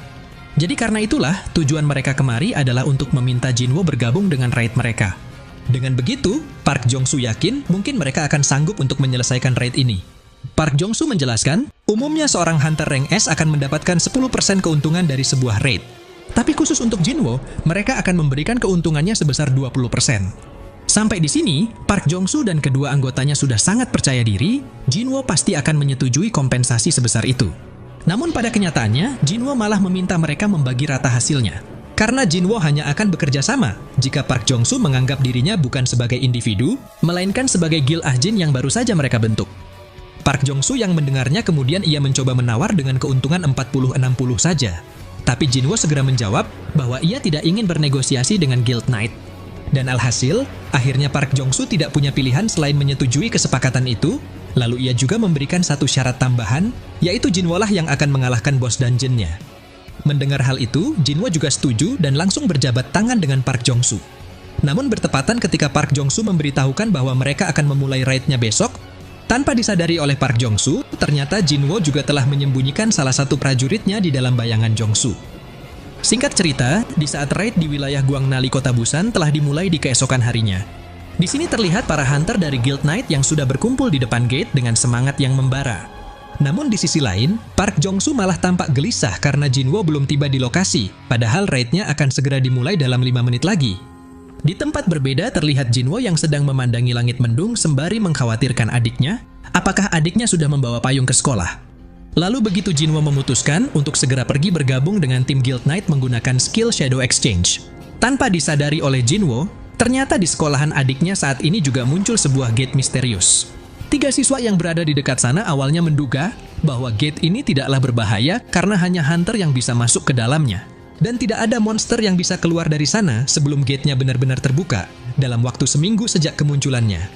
Jadi karena itulah, tujuan mereka kemari adalah untuk meminta Jinwo bergabung dengan raid mereka. Dengan begitu, Park Jong-soo yakin mungkin mereka akan sanggup untuk menyelesaikan raid ini. Park Jong-soo menjelaskan, umumnya seorang hunter rank S akan mendapatkan 10% keuntungan dari sebuah raid. Tapi khusus untuk Jinwo, mereka akan memberikan keuntungannya sebesar 20%. Sampai di sini, Park Jong-soo dan kedua anggotanya sudah sangat percaya diri, Jinwo pasti akan menyetujui kompensasi sebesar itu. Namun pada kenyataannya, Jinwo malah meminta mereka membagi rata hasilnya. Karena Jinwo hanya akan bekerja sama jika Park Jong-soo menganggap dirinya bukan sebagai individu, melainkan sebagai Guild Ajin yang baru saja mereka bentuk. Park Jong-soo yang mendengarnya kemudian ia mencoba menawar dengan keuntungan 40-60 saja. Tapi Jinwo segera menjawab bahwa ia tidak ingin bernegosiasi dengan Guild Knight. Dan alhasil, akhirnya Park Jong-soo tidak punya pilihan selain menyetujui kesepakatan itu, lalu ia juga memberikan satu syarat tambahan, yaitu Jinwo lah yang akan mengalahkan bos dungeonnya. Mendengar hal itu, Jinwo juga setuju dan langsung berjabat tangan dengan Park Jong-soo. Namun bertepatan ketika Park Jong-soo memberitahukan bahwa mereka akan memulai raid-nya besok, tanpa disadari oleh Park Jong-soo, ternyata Jinwo juga telah menyembunyikan salah satu prajuritnya di dalam bayangan Jong-soo. Singkat cerita, di saat raid di wilayah Gwangnali Kota Busan telah dimulai di keesokan harinya. Di sini terlihat para hunter dari Guild Knight yang sudah berkumpul di depan gate dengan semangat yang membara. Namun di sisi lain, Park Jong-soo malah tampak gelisah karena Jinwo belum tiba di lokasi, padahal raid-nya akan segera dimulai dalam 5 menit lagi. Di tempat berbeda terlihat Jinwo yang sedang memandangi langit mendung sembari mengkhawatirkan adiknya, apakah adiknya sudah membawa payung ke sekolah. Lalu begitu Jinwo memutuskan untuk segera pergi bergabung dengan tim Guild Knight menggunakan skill Shadow Exchange. Tanpa disadari oleh Jinwo, ternyata di sekolahan adiknya saat ini juga muncul sebuah gate misterius. 3 siswa yang berada di dekat sana awalnya menduga bahwa gate ini tidaklah berbahaya karena hanya hunter yang bisa masuk ke dalamnya. Dan tidak ada monster yang bisa keluar dari sana sebelum gate-nya benar-benar terbuka dalam waktu seminggu sejak kemunculannya.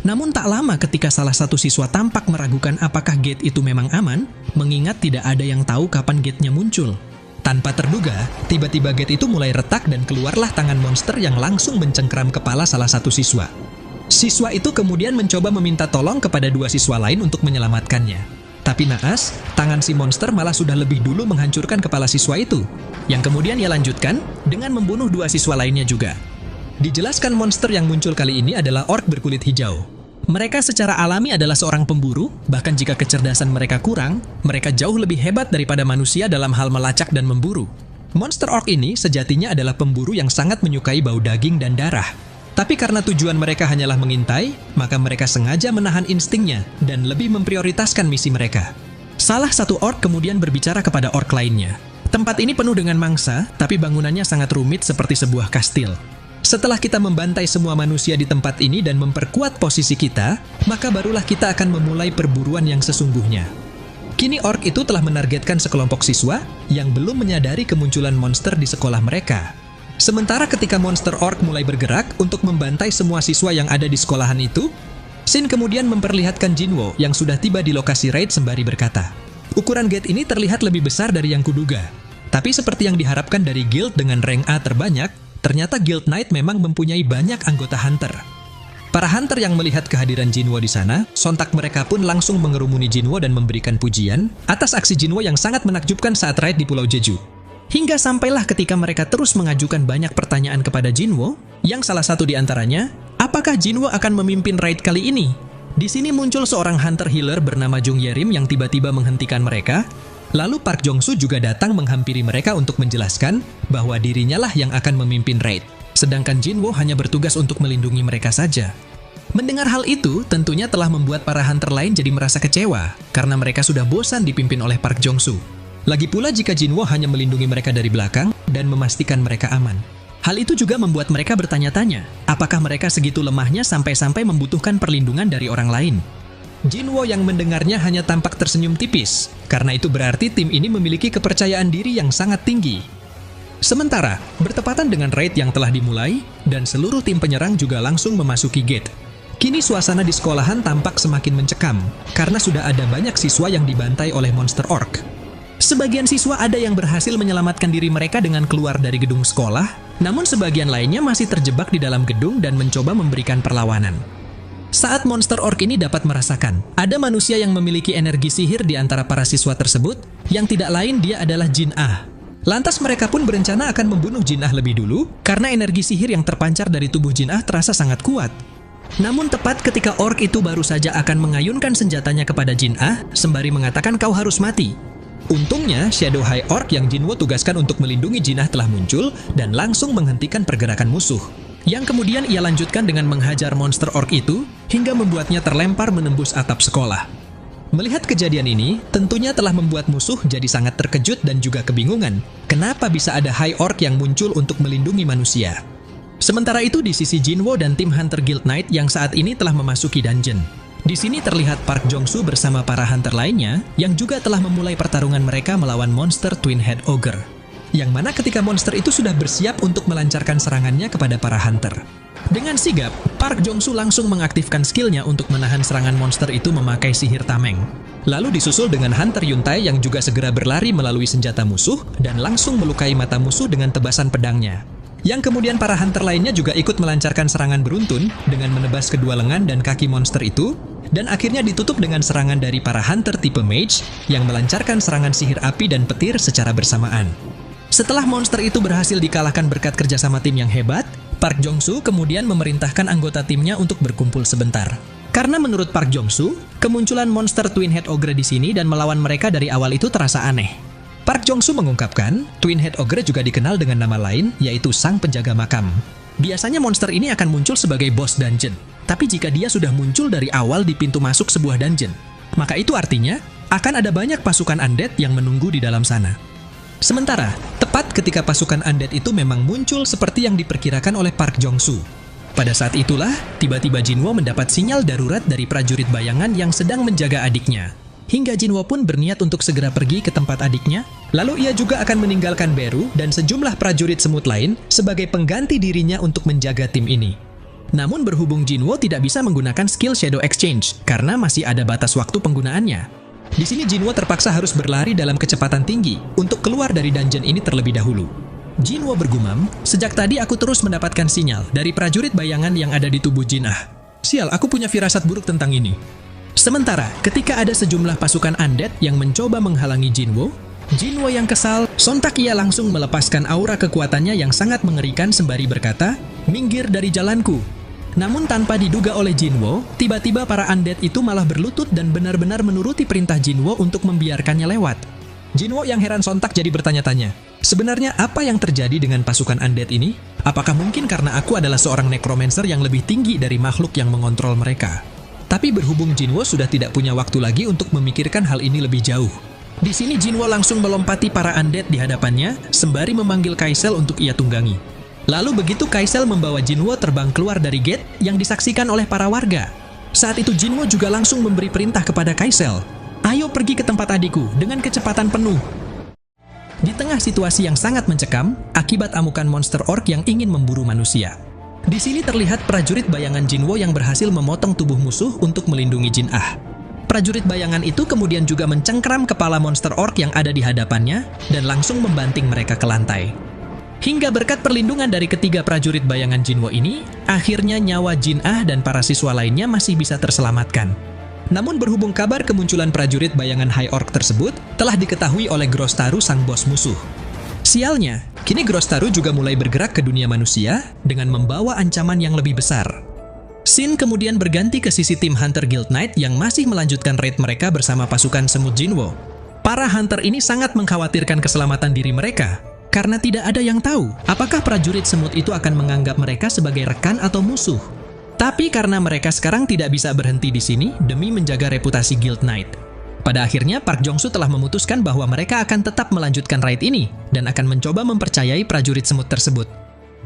Namun tak lama ketika salah satu siswa tampak meragukan apakah gate itu memang aman, mengingat tidak ada yang tahu kapan gate-nya muncul. Tanpa terduga, tiba-tiba gate itu mulai retak dan keluarlah tangan monster yang langsung mencengkram kepala salah satu siswa. Siswa itu kemudian mencoba meminta tolong kepada 2 siswa lain untuk menyelamatkannya. Tapi naas, tangan si monster malah sudah lebih dulu menghancurkan kepala siswa itu, yang kemudian ia lanjutkan dengan membunuh 2 siswa lainnya juga. Dijelaskan monster yang muncul kali ini adalah orc berkulit hijau. Mereka secara alami adalah seorang pemburu, bahkan jika kecerdasan mereka kurang, mereka jauh lebih hebat daripada manusia dalam hal melacak dan memburu. Monster orc ini sejatinya adalah pemburu yang sangat menyukai bau daging dan darah. Tapi karena tujuan mereka hanyalah mengintai, maka mereka sengaja menahan instingnya dan lebih memprioritaskan misi mereka. Salah satu orc kemudian berbicara kepada orc lainnya. Tempat ini penuh dengan mangsa, tapi bangunannya sangat rumit seperti sebuah kastil. Setelah kita membantai semua manusia di tempat ini dan memperkuat posisi kita, maka barulah kita akan memulai perburuan yang sesungguhnya. Kini orc itu telah menargetkan sekelompok siswa yang belum menyadari kemunculan monster di sekolah mereka. Sementara ketika monster orc mulai bergerak untuk membantai semua siswa yang ada di sekolahan itu, Shin kemudian memperlihatkan Jinwo yang sudah tiba di lokasi raid sembari berkata, ukuran gate ini terlihat lebih besar dari yang kuduga. Tapi seperti yang diharapkan dari guild dengan rank A terbanyak, ternyata Guild Knight memang mempunyai banyak anggota hunter. Para hunter yang melihat kehadiran Jinwo di sana, sontak mereka pun langsung mengerumuni Jinwo dan memberikan pujian atas aksi Jinwo yang sangat menakjubkan saat raid di Pulau Jeju. Hingga sampailah ketika mereka terus mengajukan banyak pertanyaan kepada Jinwo, yang salah satu di antaranya, apakah Jinwo akan memimpin raid kali ini? Di sini muncul seorang hunter healer bernama Jung Yerim yang tiba-tiba menghentikan mereka. Lalu Park Jong-soo juga datang menghampiri mereka untuk menjelaskan bahwa dirinya lah yang akan memimpin raid, sedangkan Jinwo hanya bertugas untuk melindungi mereka saja. Mendengar hal itu, tentunya telah membuat para hunter lain jadi merasa kecewa, karena mereka sudah bosan dipimpin oleh Park Jong-soo. Lagi pula jika Jinwo hanya melindungi mereka dari belakang dan memastikan mereka aman. Hal itu juga membuat mereka bertanya-tanya, apakah mereka segitu lemahnya sampai-sampai membutuhkan perlindungan dari orang lain. Jinwo yang mendengarnya hanya tampak tersenyum tipis, karena itu berarti tim ini memiliki kepercayaan diri yang sangat tinggi. Sementara, bertepatan dengan raid yang telah dimulai, dan seluruh tim penyerang juga langsung memasuki gate. Kini suasana di sekolahan tampak semakin mencekam, karena sudah ada banyak siswa yang dibantai oleh monster orc. Sebagian siswa ada yang berhasil menyelamatkan diri mereka dengan keluar dari gedung sekolah, namun sebagian lainnya masih terjebak di dalam gedung dan mencoba memberikan perlawanan. Saat monster orc ini dapat merasakan, ada manusia yang memiliki energi sihir di antara para siswa tersebut, yang tidak lain dia adalah Jin Ah. Lantas mereka pun berencana akan membunuh Jin Ah lebih dulu, karena energi sihir yang terpancar dari tubuh Jin Ah terasa sangat kuat. Namun tepat ketika orc itu baru saja akan mengayunkan senjatanya kepada Jin Ah, sembari mengatakan kau harus mati. Untungnya, Shadow High Orc yang Jinwo tugaskan untuk melindungi Jin Ah telah muncul dan langsung menghentikan pergerakan musuh. Yang kemudian ia lanjutkan dengan menghajar monster orc itu hingga membuatnya terlempar menembus atap sekolah. Melihat kejadian ini, tentunya telah membuat musuh jadi sangat terkejut dan juga kebingungan. Kenapa bisa ada High Orc yang muncul untuk melindungi manusia? Sementara itu di sisi Jinwo dan tim Hunter Guild Knight yang saat ini telah memasuki dungeon. Di sini terlihat Park Jong-soo bersama para hunter lainnya yang juga telah memulai pertarungan mereka melawan monster Twin Head Ogre. Yang mana ketika monster itu sudah bersiap untuk melancarkan serangannya kepada para hunter. Dengan sigap, Park Jong-soo langsung mengaktifkan skillnya untuk menahan serangan monster itu memakai sihir tameng. Lalu disusul dengan Hunter Yuntai yang juga segera berlari melalui senjata musuh dan langsung melukai mata musuh dengan tebasan pedangnya. Yang kemudian para hunter lainnya juga ikut melancarkan serangan beruntun dengan menebas kedua lengan dan kaki monster itu, dan akhirnya ditutup dengan serangan dari para hunter tipe mage yang melancarkan serangan sihir api dan petir secara bersamaan. Setelah monster itu berhasil dikalahkan berkat kerjasama tim yang hebat, Park Jong-soo kemudian memerintahkan anggota timnya untuk berkumpul sebentar. Karena menurut Park Jong-soo, kemunculan monster Twin Head Ogre di sini dan melawan mereka dari awal itu terasa aneh. Park Jong-soo mengungkapkan, Twin Head Ogre juga dikenal dengan nama lain, yaitu Sang Penjaga Makam. Biasanya monster ini akan muncul sebagai boss dungeon, tapi jika dia sudah muncul dari awal di pintu masuk sebuah dungeon, maka itu artinya akan ada banyak pasukan undead yang menunggu di dalam sana. Sementara, tepat ketika pasukan undead itu memang muncul seperti yang diperkirakan oleh Park Jong-soo. Pada saat itulah, tiba-tiba Jinwo mendapat sinyal darurat dari prajurit bayangan yang sedang menjaga adiknya. Hingga Jinwo pun berniat untuk segera pergi ke tempat adiknya, lalu ia juga akan meninggalkan Beru dan sejumlah prajurit semut lain sebagai pengganti dirinya untuk menjaga tim ini. Namun berhubung Jinwo tidak bisa menggunakan skill Shadow Exchange karena masih ada batas waktu penggunaannya. Di sini Jinwo terpaksa harus berlari dalam kecepatan tinggi untuk keluar dari dungeon ini terlebih dahulu. Jinwo bergumam, sejak tadi aku terus mendapatkan sinyal dari prajurit bayangan yang ada di tubuh Jin Ah. Sial, aku punya firasat buruk tentang ini. Sementara, ketika ada sejumlah pasukan undead yang mencoba menghalangi Jinwo yang kesal, sontak ia langsung melepaskan aura kekuatannya yang sangat mengerikan sembari berkata, "Minggir dari jalanku." Namun tanpa diduga oleh Jinwo, tiba-tiba para undead itu malah berlutut dan benar-benar menuruti perintah Jinwo untuk membiarkannya lewat. Jinwo yang heran sontak jadi bertanya-tanya, sebenarnya apa yang terjadi dengan pasukan undead ini? Apakah mungkin karena aku adalah seorang necromancer yang lebih tinggi dari makhluk yang mengontrol mereka? Tapi berhubung Jinwo sudah tidak punya waktu lagi untuk memikirkan hal ini lebih jauh. Di sini Jinwo langsung melompati para undead di hadapannya, sembari memanggil Kaisel untuk ia tunggangi. Lalu begitu Kaisel membawa Jinwo terbang keluar dari gate yang disaksikan oleh para warga. Saat itu Jinwo juga langsung memberi perintah kepada Kaisel, "Ayo pergi ke tempat adikku dengan kecepatan penuh." Di tengah situasi yang sangat mencekam, akibat amukan monster orc yang ingin memburu manusia. Di sini terlihat prajurit bayangan Jinwo yang berhasil memotong tubuh musuh untuk melindungi Jin Ah. Prajurit bayangan itu kemudian juga mencengkram kepala monster orc yang ada di hadapannya dan langsung membanting mereka ke lantai. Hingga berkat perlindungan dari ketiga prajurit bayangan Jinwo ini, akhirnya nyawa Jin Ah dan para siswa lainnya masih bisa terselamatkan. Namun berhubung kabar kemunculan prajurit bayangan High Orc tersebut telah diketahui oleh Grostaru sang bos musuh. Sialnya, kini Grostaru juga mulai bergerak ke dunia manusia dengan membawa ancaman yang lebih besar. Scene kemudian berganti ke sisi tim Hunter Guild Knight yang masih melanjutkan raid mereka bersama pasukan semut Jinwo. Para hunter ini sangat mengkhawatirkan keselamatan diri mereka, karena tidak ada yang tahu apakah prajurit semut itu akan menganggap mereka sebagai rekan atau musuh. Tapi karena mereka sekarang tidak bisa berhenti di sini demi menjaga reputasi Guild Knight. Pada akhirnya, Park Jong-soo telah memutuskan bahwa mereka akan tetap melanjutkan raid ini dan akan mencoba mempercayai prajurit semut tersebut.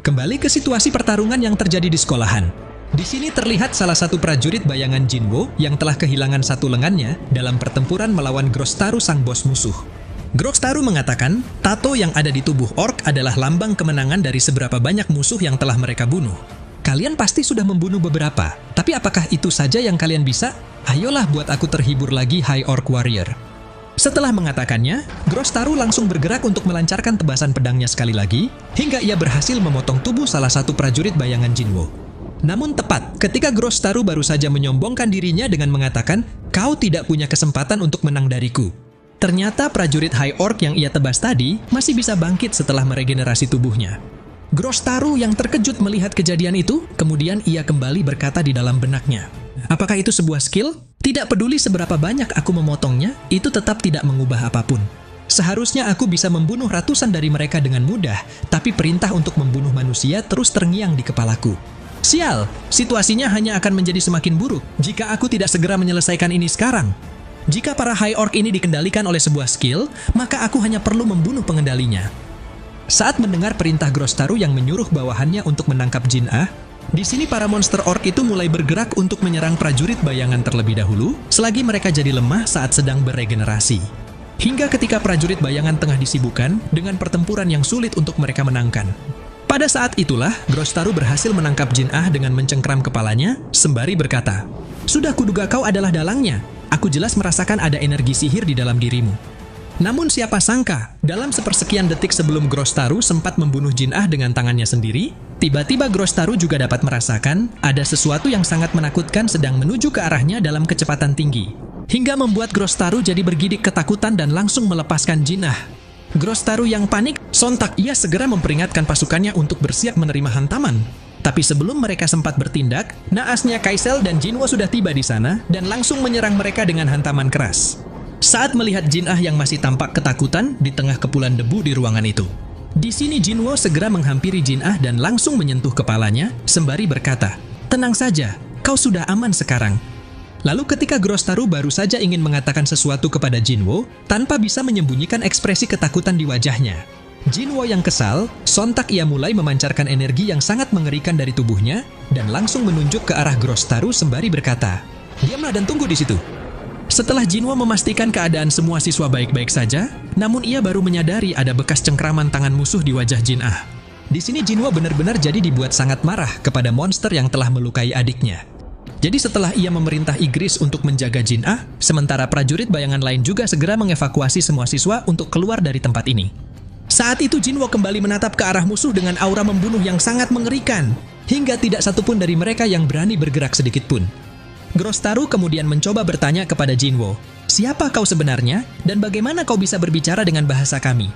Kembali ke situasi pertarungan yang terjadi di sekolahan. Di sini terlihat salah satu prajurit bayangan Jinwo yang telah kehilangan satu lengannya dalam pertempuran melawan Grostaru sang bos musuh. Grostaru mengatakan, tato yang ada di tubuh orc adalah lambang kemenangan dari seberapa banyak musuh yang telah mereka bunuh. Kalian pasti sudah membunuh beberapa, tapi apakah itu saja yang kalian bisa? Ayolah buat aku terhibur lagi, High Orc Warrior. Setelah mengatakannya, Grostaru langsung bergerak untuk melancarkan tebasan pedangnya sekali lagi, hingga ia berhasil memotong tubuh salah satu prajurit bayangan Jinwo. Namun tepat, ketika Grostaru baru saja menyombongkan dirinya dengan mengatakan, kau tidak punya kesempatan untuk menang dariku. Ternyata prajurit High Orc yang ia tebas tadi masih bisa bangkit setelah meregenerasi tubuhnya. Grostaru yang terkejut melihat kejadian itu, kemudian ia kembali berkata di dalam benaknya, apakah itu sebuah skill? Tidak peduli seberapa banyak aku memotongnya, itu tetap tidak mengubah apapun. Seharusnya aku bisa membunuh ratusan dari mereka dengan mudah, tapi perintah untuk membunuh manusia terus terngiang di kepalaku. Sial, situasinya hanya akan menjadi semakin buruk jika aku tidak segera menyelesaikan ini sekarang. Jika para High Orc ini dikendalikan oleh sebuah skill, maka aku hanya perlu membunuh pengendalinya. Saat mendengar perintah Grostaru yang menyuruh bawahannya untuk menangkap Jin-Ah, di sini para monster orc itu mulai bergerak untuk menyerang prajurit bayangan terlebih dahulu, selagi mereka jadi lemah saat sedang beregenerasi. Hingga ketika prajurit bayangan tengah disibukkan dengan pertempuran yang sulit untuk mereka menangkan. Pada saat itulah, Grostaru berhasil menangkap Jin-Ah dengan mencengkram kepalanya, sembari berkata, sudah kuduga kau adalah dalangnya. Aku jelas merasakan ada energi sihir di dalam dirimu. Namun siapa sangka, dalam sepersekian detik sebelum Grostaru sempat membunuh Jin-Ah dengan tangannya sendiri, tiba-tiba Grostaru juga dapat merasakan ada sesuatu yang sangat menakutkan sedang menuju ke arahnya dalam kecepatan tinggi. Hingga membuat Grostaru jadi bergidik ketakutan dan langsung melepaskan Jin-Ah. Grostaru yang panik, sontak ia segera memperingatkan pasukannya untuk bersiap menerima hantaman. Tapi sebelum mereka sempat bertindak, naasnya Kaisel dan Jinwo sudah tiba di sana dan langsung menyerang mereka dengan hantaman keras. Saat melihat Jin-Ah yang masih tampak ketakutan di tengah kepulan debu di ruangan itu. Di sini Jinwo segera menghampiri Jin-Ah dan langsung menyentuh kepalanya, sembari berkata, tenang saja, kau sudah aman sekarang. Lalu ketika Grostaru baru saja ingin mengatakan sesuatu kepada Jinwo, tanpa bisa menyembunyikan ekspresi ketakutan di wajahnya. Jinwo yang kesal, sontak ia mulai memancarkan energi yang sangat mengerikan dari tubuhnya, dan langsung menunjuk ke arah Grostaru sembari berkata, diamlah dan tunggu di situ. Setelah Jinwo memastikan keadaan semua siswa baik-baik saja, namun ia baru menyadari ada bekas cengkraman tangan musuh di wajah Jin-Ah. Di sini Jinwo benar-benar jadi dibuat sangat marah kepada monster yang telah melukai adiknya. Jadi setelah ia memerintah Igris untuk menjaga Jin-Ah, sementara prajurit bayangan lain juga segera mengevakuasi semua siswa untuk keluar dari tempat ini. Saat itu Jinwo kembali menatap ke arah musuh dengan aura membunuh yang sangat mengerikan, hingga tidak satupun dari mereka yang berani bergerak sedikit pun. Grostaru kemudian mencoba bertanya kepada Jinwo, siapa kau sebenarnya dan bagaimana kau bisa berbicara dengan bahasa kami?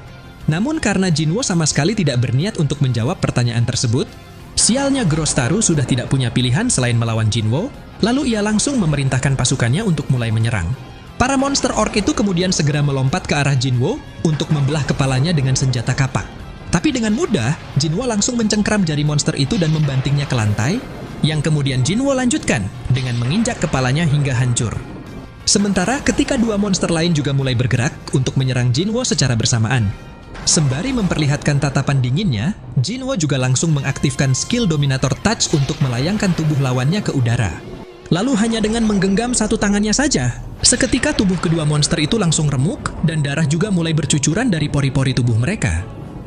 Namun karena Jinwo sama sekali tidak berniat untuk menjawab pertanyaan tersebut, sialnya Grostaru sudah tidak punya pilihan selain melawan Jinwo, lalu ia langsung memerintahkan pasukannya untuk mulai menyerang. Para monster orc itu kemudian segera melompat ke arah Jinwo untuk membelah kepalanya dengan senjata kapak. Tapi dengan mudah, Jinwo langsung mencengkram jari monster itu dan membantingnya ke lantai, yang kemudian Jinwo lanjutkan dengan menginjak kepalanya hingga hancur. Sementara ketika dua monster lain juga mulai bergerak untuk menyerang Jinwo secara bersamaan. Sembari memperlihatkan tatapan dinginnya, Jinwo juga langsung mengaktifkan skill Dominator Touch untuk melayangkan tubuh lawannya ke udara. Lalu hanya dengan menggenggam satu tangannya saja, seketika tubuh kedua monster itu langsung remuk dan darah juga mulai bercucuran dari pori-pori tubuh mereka.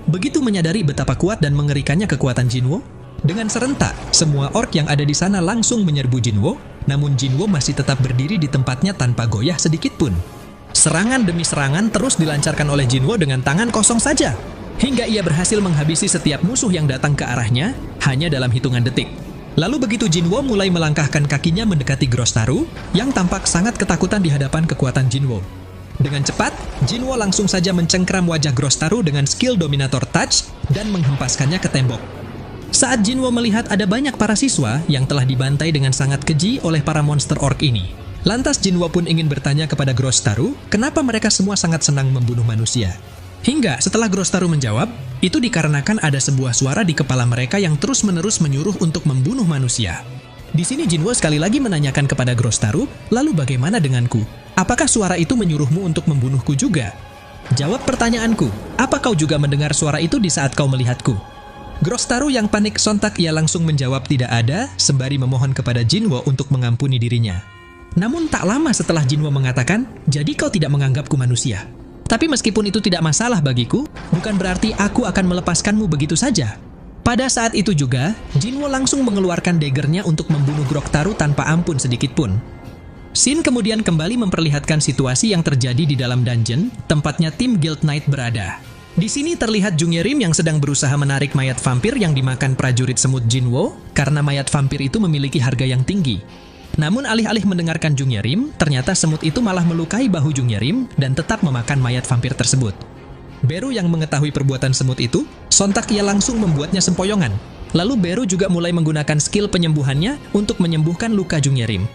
Begitu menyadari betapa kuat dan mengerikannya kekuatan Jinwo, dengan serentak, semua orc yang ada di sana langsung menyerbu Jinwo, namun Jinwo masih tetap berdiri di tempatnya tanpa goyah sedikit pun. Serangan demi serangan terus dilancarkan oleh Jinwo dengan tangan kosong saja, hingga ia berhasil menghabisi setiap musuh yang datang ke arahnya hanya dalam hitungan detik. Lalu begitu Jinwo mulai melangkahkan kakinya mendekati Grostaru, yang tampak sangat ketakutan di hadapan kekuatan Jinwo. Dengan cepat, Jinwo langsung saja mencengkram wajah Grostaru dengan skill Dominator Touch dan menghempaskannya ke tembok. Saat Jinwo melihat ada banyak para siswa yang telah dibantai dengan sangat keji oleh para monster orc ini, lantas Jinwo pun ingin bertanya kepada Grostaru kenapa mereka semua sangat senang membunuh manusia. Hingga setelah Grostaru menjawab, itu dikarenakan ada sebuah suara di kepala mereka yang terus-menerus menyuruh untuk membunuh manusia. Di sini Jinwo sekali lagi menanyakan kepada Grostaru, lalu bagaimana denganku? Apakah suara itu menyuruhmu untuk membunuhku juga? Jawab pertanyaanku, apa kau juga mendengar suara itu di saat kau melihatku? Grostaru yang panik sontak ia langsung menjawab tidak ada, sembari memohon kepada Jinwo untuk mengampuni dirinya. Namun tak lama setelah Jinwo mengatakan, jadi kau tidak menganggapku manusia. Tapi meskipun itu tidak masalah bagiku, bukan berarti aku akan melepaskanmu begitu saja. Pada saat itu juga, Jinwo langsung mengeluarkan daggernya untuk membunuh Grostaru tanpa ampun sedikitpun. Scene kemudian kembali memperlihatkan situasi yang terjadi di dalam dungeon, tempatnya tim Guild Knight berada. Di sini terlihat Jungyerim yang sedang berusaha menarik mayat vampir yang dimakan prajurit semut Jinwo, karena mayat vampir itu memiliki harga yang tinggi. Namun alih-alih mendengarkan Jungyerim, ternyata semut itu malah melukai bahu Jungyerim dan tetap memakan mayat vampir tersebut. Beru yang mengetahui perbuatan semut itu, sontak ia langsung membuatnya sempoyongan. Lalu Beru juga mulai menggunakan skill penyembuhannya untuk menyembuhkan luka Jungyerim.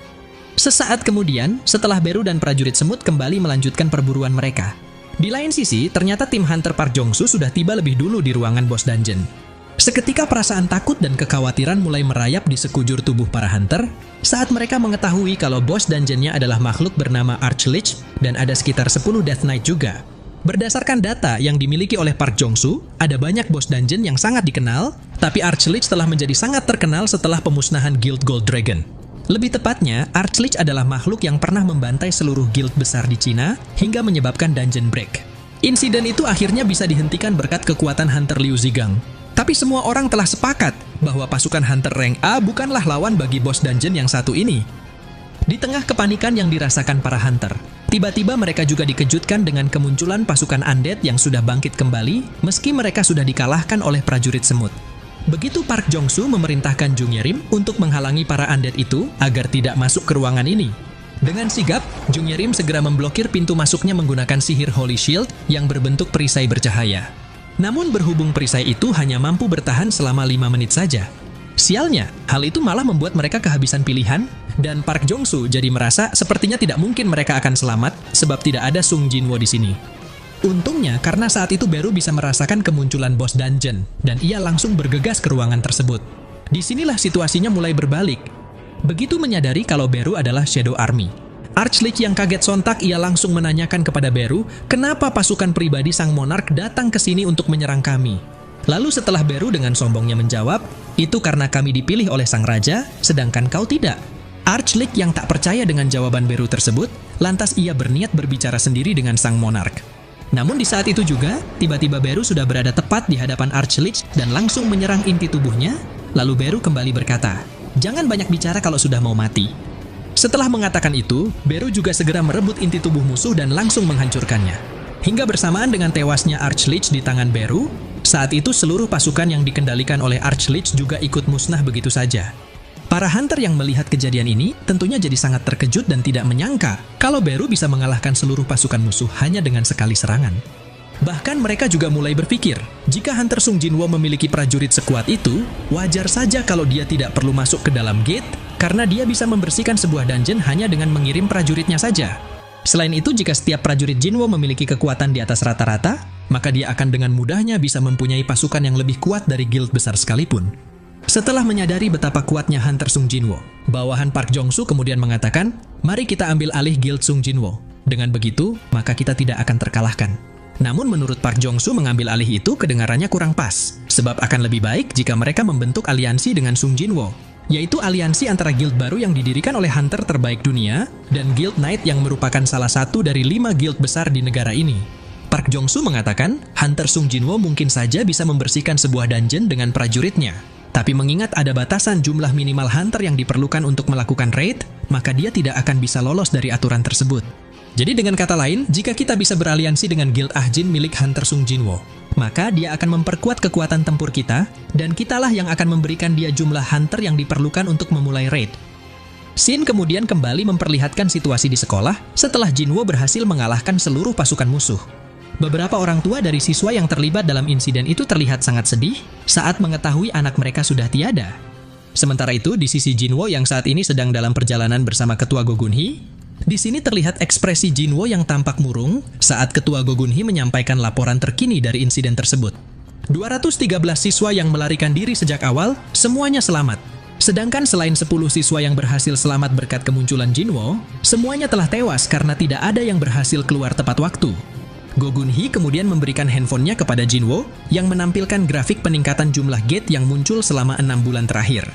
Sesaat kemudian, setelah Beru dan prajurit semut kembali melanjutkan perburuan mereka. Di lain sisi, ternyata tim Hunter Park Jong-soo sudah tiba lebih dulu di ruangan bos dungeon. Seketika perasaan takut dan kekhawatiran mulai merayap di sekujur tubuh para Hunter saat mereka mengetahui kalau bos dungeonnya adalah makhluk bernama Archlich dan ada sekitar 10 Death Knight juga. Berdasarkan data yang dimiliki oleh Park Jong-soo, ada banyak bos dungeon yang sangat dikenal, tapi Archlich telah menjadi sangat terkenal setelah pemusnahan Guild Gold Dragon. Lebih tepatnya, Archlich adalah makhluk yang pernah membantai seluruh guild besar di Cina hingga menyebabkan dungeon break. Insiden itu akhirnya bisa dihentikan berkat kekuatan Hunter Liu Zigang. Tapi semua orang telah sepakat bahwa pasukan Hunter rank A bukanlah lawan bagi bos dungeon yang satu ini. Di tengah kepanikan yang dirasakan para Hunter, tiba-tiba mereka juga dikejutkan dengan kemunculan pasukan undead yang sudah bangkit kembali meski mereka sudah dikalahkan oleh prajurit semut. Begitu Park Jong-soo memerintahkan Jungyerim untuk menghalangi para undead itu agar tidak masuk ke ruangan ini. Dengan sigap, Jungyerim segera memblokir pintu masuknya menggunakan sihir Holy Shield yang berbentuk perisai bercahaya. Namun berhubung perisai itu hanya mampu bertahan selama 5 menit saja. Sialnya, hal itu malah membuat mereka kehabisan pilihan dan Park Jong-soo jadi merasa sepertinya tidak mungkin mereka akan selamat sebab tidak ada Sung Jinwo di sini. Untungnya, karena saat itu Beru bisa merasakan kemunculan bos dungeon, dan ia langsung bergegas ke ruangan tersebut. Disinilah situasinya mulai berbalik. Begitu menyadari kalau Beru adalah Shadow Army. Archlich yang kaget sontak ia langsung menanyakan kepada Beru, kenapa pasukan pribadi sang monark datang ke sini untuk menyerang kami. Lalu setelah Beru dengan sombongnya menjawab, itu karena kami dipilih oleh sang raja, sedangkan kau tidak. Archlich yang tak percaya dengan jawaban Beru tersebut, lantas ia berniat berbicara sendiri dengan sang monark. Namun di saat itu juga, tiba-tiba Beru sudah berada tepat di hadapan Archlich dan langsung menyerang inti tubuhnya, lalu Beru kembali berkata, jangan banyak bicara kalau sudah mau mati. Setelah mengatakan itu, Beru juga segera merebut inti tubuh musuh dan langsung menghancurkannya. Hingga bersamaan dengan tewasnya Archlich di tangan Beru, saat itu seluruh pasukan yang dikendalikan oleh Archlich juga ikut musnah begitu saja. Para Hunter yang melihat kejadian ini tentunya jadi sangat terkejut dan tidak menyangka kalau Beru bisa mengalahkan seluruh pasukan musuh hanya dengan sekali serangan. Bahkan mereka juga mulai berpikir, jika Hunter Sung Jinwo memiliki prajurit sekuat itu, wajar saja kalau dia tidak perlu masuk ke dalam gate karena dia bisa membersihkan sebuah dungeon hanya dengan mengirim prajuritnya saja. Selain itu, jika setiap prajurit Jinwo memiliki kekuatan di atas rata-rata, maka dia akan dengan mudahnya bisa mempunyai pasukan yang lebih kuat dari guild besar sekalipun. Setelah menyadari betapa kuatnya Hunter Sung Jinwo, bawahan Park Jong-soo kemudian mengatakan, mari kita ambil alih guild Sung Jinwo. Dengan begitu, maka kita tidak akan terkalahkan. Namun menurut Park Jong-soo mengambil alih itu kedengarannya kurang pas, sebab akan lebih baik jika mereka membentuk aliansi dengan Sung Jinwo, yaitu aliansi antara guild baru yang didirikan oleh Hunter terbaik dunia dan Guild Knight yang merupakan salah satu dari 5 guild besar di negara ini. Park Jong-soo mengatakan, Hunter Sung Jinwo mungkin saja bisa membersihkan sebuah dungeon dengan prajuritnya. Tapi mengingat ada batasan jumlah minimal Hunter yang diperlukan untuk melakukan raid, maka dia tidak akan bisa lolos dari aturan tersebut. Jadi dengan kata lain, jika kita bisa beraliansi dengan Guild Ahjin milik Hunter Sung Jinwo, maka dia akan memperkuat kekuatan tempur kita, dan kitalah yang akan memberikan dia jumlah Hunter yang diperlukan untuk memulai raid. Scene kemudian kembali memperlihatkan situasi di sekolah setelah Jinwo berhasil mengalahkan seluruh pasukan musuh. Beberapa orang tua dari siswa yang terlibat dalam insiden itu terlihat sangat sedih saat mengetahui anak mereka sudah tiada. Sementara itu, di sisi Jinwo yang saat ini sedang dalam perjalanan bersama Ketua Gogunhee, di sini terlihat ekspresi Jinwo yang tampak murung saat Ketua Gogunhee menyampaikan laporan terkini dari insiden tersebut. 213 siswa yang melarikan diri sejak awal, semuanya selamat. Sedangkan selain 10 siswa yang berhasil selamat berkat kemunculan Jinwo, semuanya telah tewas karena tidak ada yang berhasil keluar tepat waktu. Go Gun-hee kemudian memberikan handphonenya kepada Jinwoo yang menampilkan grafik peningkatan jumlah gate yang muncul selama 6 bulan terakhir.